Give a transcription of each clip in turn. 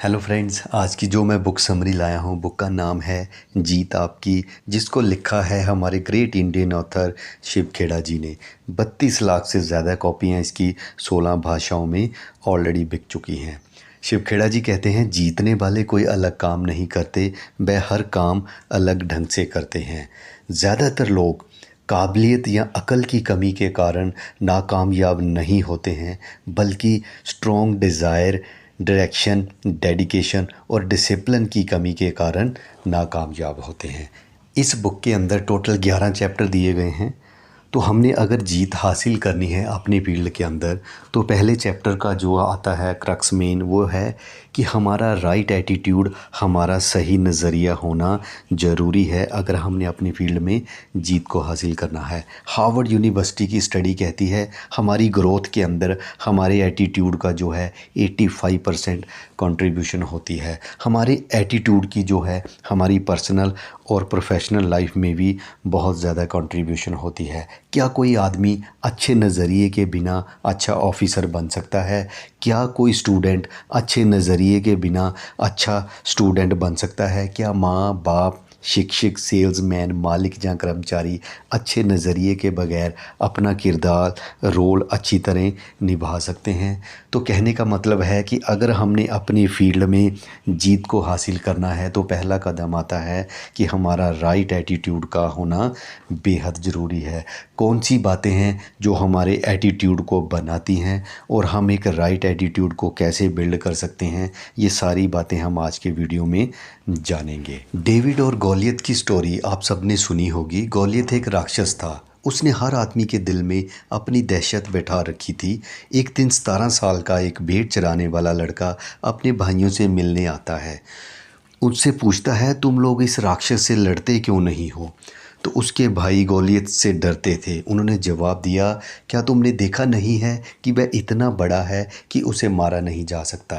Hello friends, आज की जो मैं बुक समरी लाया हूँ, बुक का नाम है जीत आपकी, जिसको लिखा है हमारे great Indian author Shiv Khera ji ने। 32 लाख से ज़्यादा कॉपियाँ इसकी 16 भाषाओं में ऑलरेडी बिक चुकी हैं। शिव खेड़ा जी कहते हैं, जीतने वाले कोई अलग काम नहीं करते, वह हर काम अलग ढंग से करते हैं। ज़्यादातर लोग काबिलियत या अकल की कमी के कारण नाकामयाब नहीं होते हैं, बल्कि स्ट्रॉन्ग डिज़ायर, डायरेक्शन, डेडिकेशन और डिसिप्लिन की कमी के कारण नाकामयाब होते हैं। इस बुक के अंदर टोटल 11 चैप्टर दिए गए हैं। तो हमने अगर जीत हासिल करनी है अपने फील्ड के अंदर, तो पहले चैप्टर का जो आता है क्रक्स मेन, वो है कि हमारा राइट एटीट्यूड, हमारा सही नज़रिया होना ज़रूरी है अगर हमने अपनी फील्ड में जीत को हासिल करना है। हार्वर्ड यूनिवर्सिटी की स्टडी कहती है हमारी ग्रोथ के अंदर हमारे एटीट्यूड का जो है 85% कंट्रीब्यूशन होती है। हमारे एटीट्यूड की जो है हमारी पर्सनल और प्रोफेशनल लाइफ में भी बहुत ज़्यादा कंट्रीब्यूशन होती है। क्या कोई आदमी अच्छे नज़रिए के बिना अच्छा ऑफिसर बन सकता है? क्या कोई स्टूडेंट अच्छे नज़रिए के बिना अच्छा स्टूडेंट बन सकता है? क्या माँ बाप, शिक्षक, सेल्समैन, मालिक या कर्मचारी अच्छे नज़रिए के बगैर अपना किरदार, रोल अच्छी तरह निभा सकते हैं? तो कहने का मतलब है कि अगर हमने अपनी फील्ड में जीत को हासिल करना है, तो पहला कदम आता है कि हमारा राइट एटीट्यूड का होना बेहद ज़रूरी है। कौन सी बातें हैं जो हमारे एटीट्यूड को बनाती हैं और हम एक राइट एटीट्यूड को कैसे बिल्ड कर सकते हैं, ये सारी बातें हम आज के वीडियो में जानेंगे। डेविड और गोलियत की स्टोरी आप सबने सुनी होगी। गोलियत एक राक्षस था। उसने हर आदमी के दिल में अपनी दहशत बैठा रखी थी। एक दिन 17 साल का एक भेड़ चराने वाला लड़का अपने भाइयों से मिलने आता है। उनसे पूछता है, तुम लोग इस राक्षस से लड़ते क्यों नहीं हो? तो उसके भाई गोलियत से डरते थे। उन्होंने जवाब दिया, क्या तुमने देखा नहीं है कि वह इतना बड़ा है कि उसे मारा नहीं जा सकता?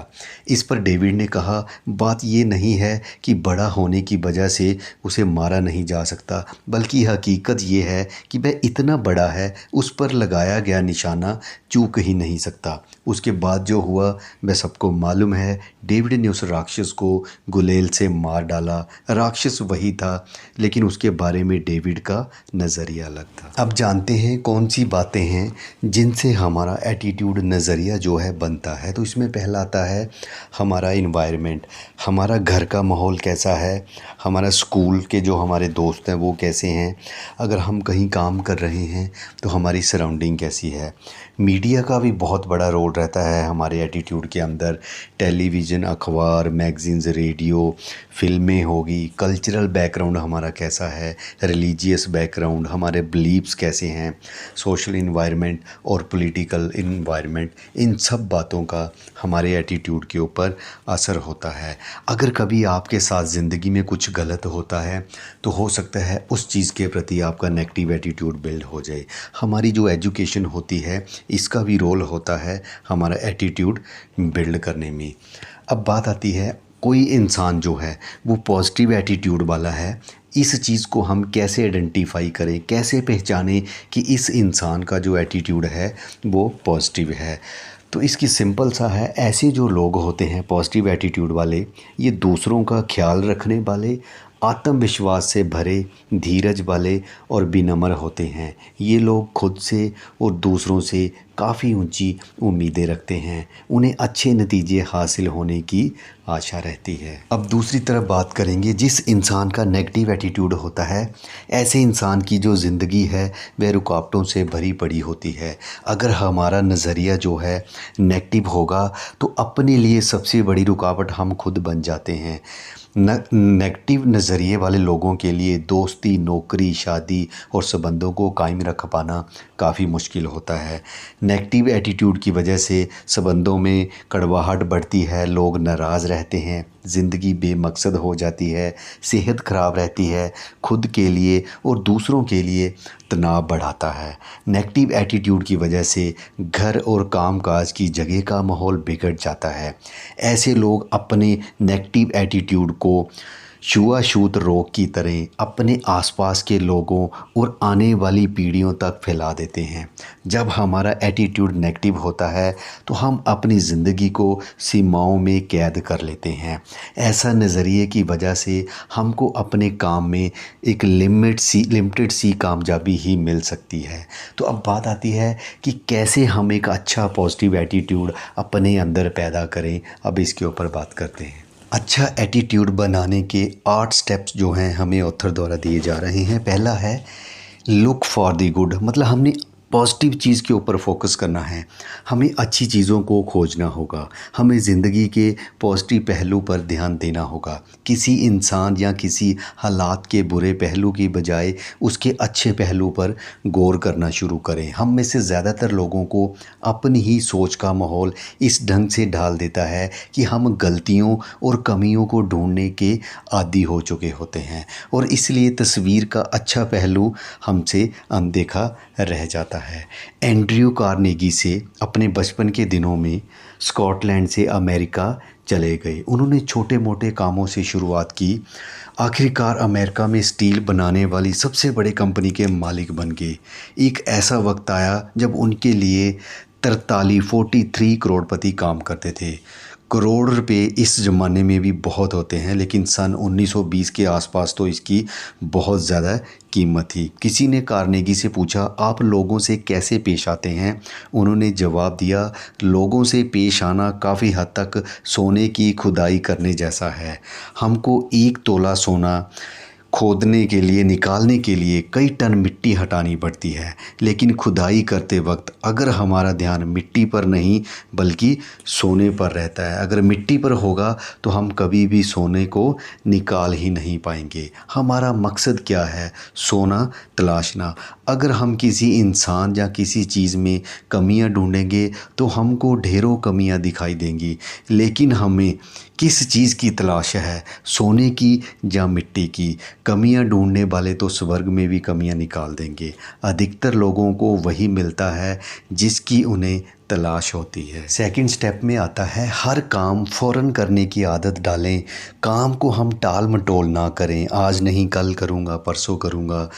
इस पर डेविड ने कहा, बात ये नहीं है कि बड़ा होने की वजह से उसे मारा नहीं जा सकता, बल्कि हकीकत ये है कि वह इतना बड़ा है, उस पर लगाया गया निशाना चूक ही नहीं सकता। उसके बाद जो हुआ वह सबको मालूम है। डेविड ने उस राक्षस को गुलेल से मार डाला। राक्षस वही था, लेकिन उसके बारे में डेविड का नज़रिया अलग था। अब जानते हैं कौन सी बातें हैं जिनसे हमारा एटीट्यूड, नज़रिया जो है बनता है। तो इसमें पहला आता है हमारा इन्वायरमेंट, हमारा घर का माहौल कैसा है, हमारा स्कूल के जो हमारे दोस्त हैं वो कैसे हैं, अगर हम कहीं काम कर रहे हैं तो हमारी सराउंडिंग कैसी है। मीडिया का भी बहुत बड़ा रोल रहता है हमारे एटीट्यूड के अंदर। टेलीविज़न, अखबार, मैगज़ीन्स, रेडियो, फिल्में होगी, कल्चरल बैकग्राउंड हमारा कैसा है, रिलीजियस बैकग्राउंड, हमारे बिलीव्स कैसे हैं, सोशल इन्वायरमेंट और पॉलिटिकल इन्वायरमेंट, इन सब बातों का हमारे एटीट्यूड के ऊपर असर होता है। अगर कभी आपके साथ ज़िंदगी में कुछ गलत होता है तो हो सकता है उस चीज़ के प्रति आपका नेगेटिव एटीट्यूड बिल्ड हो जाए। हमारी जो एजुकेशन होती है, इसका भी रोल होता है हमारा एटीट्यूड बिल्ड करने में। अब बात आती है, कोई इंसान जो है वो पॉजिटिव एटीट्यूड वाला है, इस चीज़ को हम कैसे आइडेंटिफाई करें, कैसे पहचानें कि इस इंसान का जो एटीट्यूड है वो पॉजिटिव है? तो इसकी सिंपल सा है, ऐसे जो लोग होते हैं पॉजिटिव एटीट्यूड वाले, ये दूसरों का ख्याल रखने वाले, आत्मविश्वास से भरे, धीरज वाले और विनम्र होते हैं। ये लोग खुद से और दूसरों से काफ़ी ऊंची उम्मीदें रखते हैं। उन्हें अच्छे नतीजे हासिल होने की आशा रहती है। अब दूसरी तरफ बात करेंगे, जिस इंसान का नेगेटिव एटीट्यूड होता है, ऐसे इंसान की जो ज़िंदगी है वह रुकावटों से भरी पड़ी होती है। अगर हमारा नज़रिया जो है नेगेटिव होगा तो अपने लिए सबसे बड़ी रुकावट हम खुद बन जाते हैं। नेगेटिव नज़रिए वाले लोगों के लिए दोस्ती, नौकरी, शादी और संबंधों को कायम रख पाना काफ़ी मुश्किल होता है। नेगेटिव एटीट्यूड की वजह से संबंधों में कड़वाहट बढ़ती है, लोग नाराज़ रहते हैं, ज़िंदगी बेमकसद हो जाती है, सेहत ख़राब रहती है, खुद के लिए और दूसरों के लिए तनाव बढ़ाता है। नेगेटिव एटीट्यूड की वजह से घर और कामकाज की जगह का माहौल बिगड़ जाता है। ऐसे लोग अपने नेगेटिव एटीट्यूड को छुआछूत रोग की तरह अपने आसपास के लोगों और आने वाली पीढ़ियों तक फैला देते हैं। जब हमारा एटीट्यूड नेगेटिव होता है तो हम अपनी ज़िंदगी को सीमाओं में कैद कर लेते हैं। ऐसा नज़रिए की वजह से हमको अपने काम में एक लिमिटेड सी कामयाबी ही मिल सकती है। तो अब बात आती है कि कैसे हम एक अच्छा पॉजिटिव एटीट्यूड अपने अंदर पैदा करें। अब इसके ऊपर बात करते हैं। अच्छा एटीट्यूड बनाने के 8 स्टेप्स जो हैं हमें ऑथर द्वारा दिए जा रहे हैं। पहला है लुक फॉर द गुड, मतलब हमने पॉजिटिव चीज़ के ऊपर फोकस करना है। हमें अच्छी चीज़ों को खोजना होगा। हमें ज़िंदगी के पॉजिटिव पहलू पर ध्यान देना होगा। किसी इंसान या किसी हालात के बुरे पहलू की बजाय उसके अच्छे पहलू पर गौर करना शुरू करें। हम में से ज़्यादातर लोगों को अपनी ही सोच का माहौल इस ढंग से ढाल देता है कि हम गलतियों और कमियों को ढूंढने के आदी हो चुके होते हैं और इसलिए तस्वीर का अच्छा पहलू हमसे अनदेखा रह जाता है। एंड्रयू कार्नेगी से अपने बचपन के दिनों में स्कॉटलैंड से अमेरिका चले गए। उन्होंने छोटे मोटे कामों से शुरुआत की। आखिरकार अमेरिका में स्टील बनाने वाली सबसे बड़े कंपनी के मालिक बन गए। एक ऐसा वक्त आया जब उनके लिए 43 करोड़पति काम करते थे। करोड़ रुपए इस ज़माने में भी बहुत होते हैं, लेकिन सन 1920 के आसपास तो इसकी बहुत ज़्यादा कीमत थी। किसी ने कार्नेगी से पूछा, आप लोगों से कैसे पेश आते हैं? उन्होंने जवाब दिया, लोगों से पेश आना काफ़ी हद तक सोने की खुदाई करने जैसा है। हमको 1 तोला सोना खोदने के लिए, निकालने के लिए कई टन मिट्टी हटानी पड़ती है, लेकिन खुदाई करते वक्त अगर हमारा ध्यान मिट्टी पर नहीं बल्कि सोने पर रहता है, अगर मिट्टी पर होगा तो हम कभी भी सोने को निकाल ही नहीं पाएंगे। हमारा मकसद क्या है? सोना तलाशना। अगर हम किसी इंसान या किसी चीज़ में कमियां ढूंढेंगे तो हमको ढेरों कमियां दिखाई देंगी, लेकिन हमें किस चीज़ की तलाश है? सोने की या मिट्टी की? कमियां ढूंढने वाले तो स्वर्ग में भी कमियां निकाल देंगे। अधिकतर लोगों को वही मिलता है जिसकी उन्हें तलाश होती है। सेकंड स्टेप में आता है हर काम फ़ौरन करने की आदत डालें। काम को हम टाल मटोल ना करें, आज नहीं कल करूँगा, परसों करूँगा।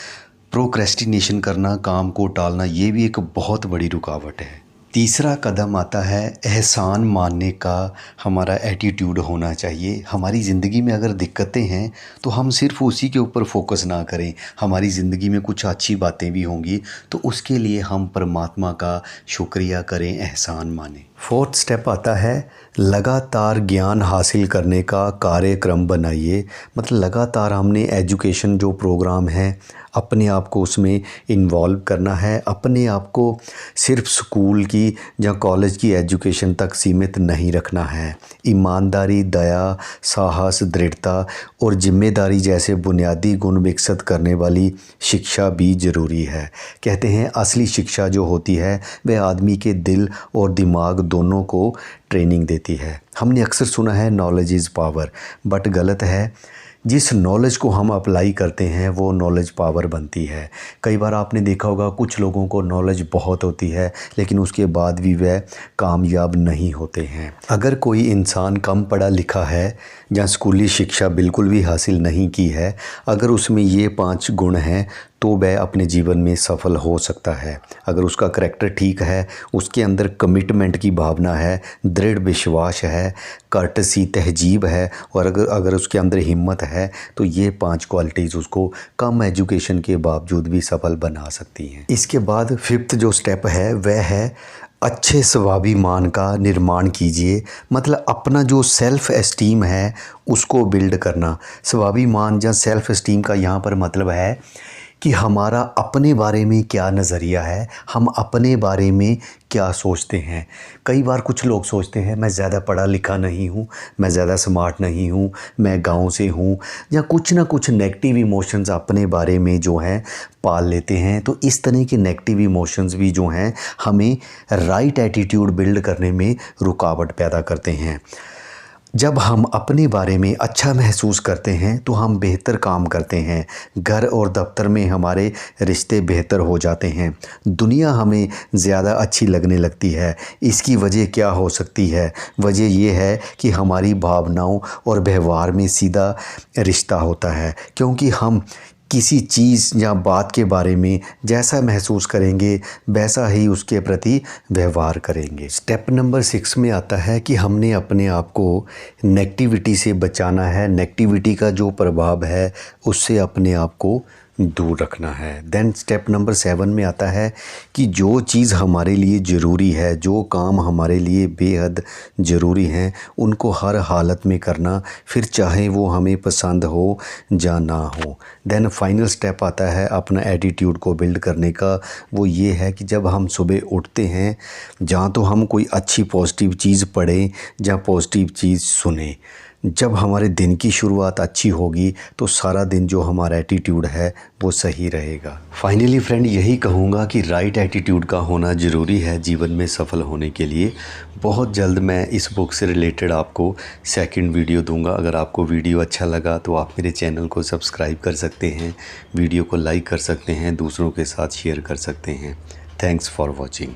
प्रोक्रेस्टिनेशन करना, काम को टालना, ये भी एक बहुत बड़ी रुकावट है। तीसरा कदम आता है एहसान मानने का हमारा एटीट्यूड होना चाहिए। हमारी ज़िंदगी में अगर दिक्कतें हैं तो हम सिर्फ उसी के ऊपर फोकस ना करें। हमारी ज़िंदगी में कुछ अच्छी बातें भी होंगी तो उसके लिए हम परमात्मा का शुक्रिया करें, एहसान मानें। फोर्थ स्टेप आता है लगातार ज्ञान हासिल करने का कार्यक्रम बनाइए। मतलब लगातार हमने एजुकेशन जो प्रोग्राम है अपने आप को उसमें इन्वॉल्व करना है। अपने आप को सिर्फ स्कूल की या कॉलेज की एजुकेशन तक सीमित नहीं रखना है। ईमानदारी, दया, साहस, दृढ़ता और जिम्मेदारी जैसे बुनियादी गुण विकसित करने वाली शिक्षा भी ज़रूरी है। कहते हैं असली शिक्षा जो होती है वह आदमी के दिल और दिमाग दोनों को ट्रेनिंग देती है। हमने अक्सर सुना है नॉलेज इज़ पावर, बट गलत है। जिस नॉलेज को हम अप्लाई करते हैं वो नॉलेज पावर बनती है। कई बार आपने देखा होगा कुछ लोगों को नॉलेज बहुत होती है लेकिन उसके बाद भी वह कामयाब नहीं होते हैं। अगर कोई इंसान कम पढ़ा लिखा है या स्कूली शिक्षा बिल्कुल भी हासिल नहीं की है, अगर उसमें ये 5 गुण हैं तो वह अपने जीवन में सफल हो सकता है। अगर उसका करैक्टर ठीक है, उसके अंदर कमिटमेंट की भावना है, दृढ़ विश्वास है, कर्टसी तहजीब है और अगर उसके अंदर हिम्मत है तो ये 5 क्वालिटीज़ उसको कम एजुकेशन के बावजूद भी सफल बना सकती हैं। इसके बाद 5th जो स्टेप है वह है अच्छे स्वाभिमान का निर्माण कीजिए। मतलब अपना जो सेल्फ़ एस्टीम है उसको बिल्ड करना। स्वाभिमान या सेल्फ़ एस्टीम का यहाँ पर मतलब है कि हमारा अपने बारे में क्या नज़रिया है, हम अपने बारे में क्या सोचते हैं। कई बार कुछ लोग सोचते हैं मैं ज़्यादा पढ़ा लिखा नहीं हूँ, मैं ज़्यादा स्मार्ट नहीं हूँ, मैं गांव से हूँ, या कुछ ना कुछ नेगेटिव इमोशंस अपने बारे में जो हैं पाल लेते हैं। तो इस तरह के नेगेटिव इमोशंस भी जो हैं हमें राइट एटीट्यूड बिल्ड करने में रुकावट पैदा करते हैं। जब हम अपने बारे में अच्छा महसूस करते हैं तो हम बेहतर काम करते हैं। घर और दफ्तर में हमारे रिश्ते बेहतर हो जाते हैं। दुनिया हमें ज़्यादा अच्छी लगने लगती है। इसकी वजह क्या हो सकती है? वजह ये है कि हमारी भावनाओं और व्यवहार में सीधा रिश्ता होता है, क्योंकि हम किसी चीज़ या बात के बारे में जैसा महसूस करेंगे वैसा ही उसके प्रति व्यवहार करेंगे। स्टेप नंबर 6 में आता है कि हमने अपने आप को नेगेटिविटी से बचाना है। नेगेटिविटी का जो प्रभाव है उससे अपने आप को दूर रखना है। देन स्टेप नंबर 7 में आता है कि जो चीज़ हमारे लिए ज़रूरी है, जो काम हमारे लिए बेहद ज़रूरी हैं, उनको हर हालत में करना, फिर चाहे वो हमें पसंद हो या ना हो। देन फाइनल स्टेप आता है अपना एटीट्यूड को बिल्ड करने का। वो ये है कि जब हम सुबह उठते हैं, जहाँ तो हम कोई अच्छी पॉजिटिव चीज़ पढ़ें या पॉजिटिव चीज़ सुनें। जब हमारे दिन की शुरुआत अच्छी होगी तो सारा दिन जो हमारा एटीट्यूड है वो सही रहेगा। फाइनली फ्रेंड, यही कहूँगा कि राइट एटीट्यूड का होना ज़रूरी है जीवन में सफल होने के लिए। बहुत जल्द मैं इस बुक से रिलेटेड आपको सेकंड वीडियो दूंगा। अगर आपको वीडियो अच्छा लगा तो आप मेरे चैनल को सब्सक्राइब कर सकते हैं, वीडियो को लाइक कर सकते हैं, दूसरों के साथ शेयर कर सकते हैं। Thanks for watching.